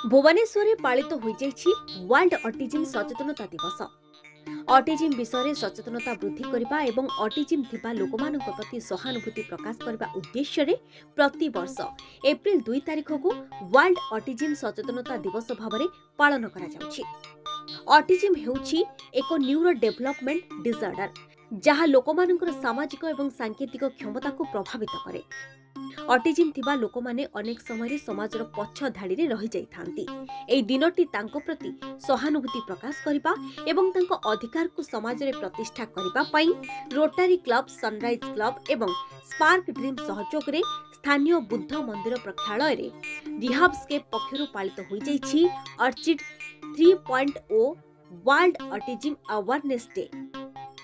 भुवनेश्वर में पालित हो world autism सचेतनता दिवस। ऑटिज्म विषय सचेतनता वृद्धि करने एवं ऑटिज्म थिबा लोकमानक प्रति सहानुभूति प्रकाश करने उद्देश्य रे प्रति वर्ष एप्रिल 2 तारिख को वर्ल्ड ऑटिज्म सचेतनता दिवस भाव में पालन करा जाउछि। ऑटिज्म हेउछि एक न्यूरो डेवलपमेंट डिसऑर्डर जहाँ लोकमानकर सामाजिक एवं सांकेतिक क्षमता को प्रभावित करे। ऑटिज्म थिबा लोक माने अनेक समय समाजर पछ धाड़ी रे रही जाई थांती। एई दिनटी तांको प्रति सहानुभूति प्रकाश करिबा एवं तांको अधिकार को समाज रे प्रतिष्ठा करिबा पई रोटरी क्लब, सनराइज क्लब एवं स्पार्क ड्रीम सहयोग रे स्थानीय बुद्ध मंदिर प्रक्षालय रे रिहाबस्केप पक्षरु पालित होई जाईछि Orchid 3.0 World Autism Awareness Day.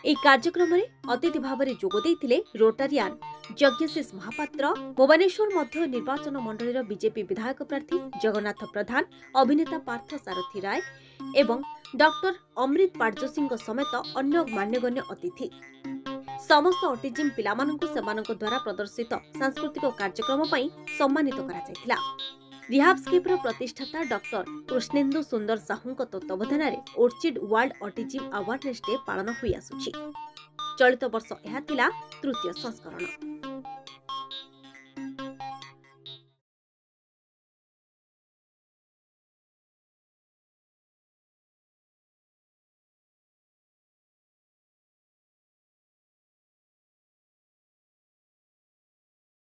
এই कार्यक्रम अतिथि भाव में जोगदे रोटारियान यज्ञशीष महापात्र, भुवनेश्वर मध्य निर्वाचन मंडल बीजेपी विधायक प्रार्थी जगन्नाथ प्रधान, अभिनेता पार्थ सारथी राय एवं डॉक्टर अमृत पाटजोशी समेत अन्य मान्यगण्य अतिथि समस्त ऑटिज्म पिलामानंकु सेमानंक द्वारा प्रदर्शित सांस्कृतिक कार्यक्रम पई सम्मानित करा जायतिला। रिहाबस्केपर प्रतिष्ठाता डॉक्टर कृष्णेन्दु सुंदर साहू तत्वावधान में orchid world Autism Awareness day पालन हुई आसुछि। चलित वर्ष यह तृतीय संस्करण।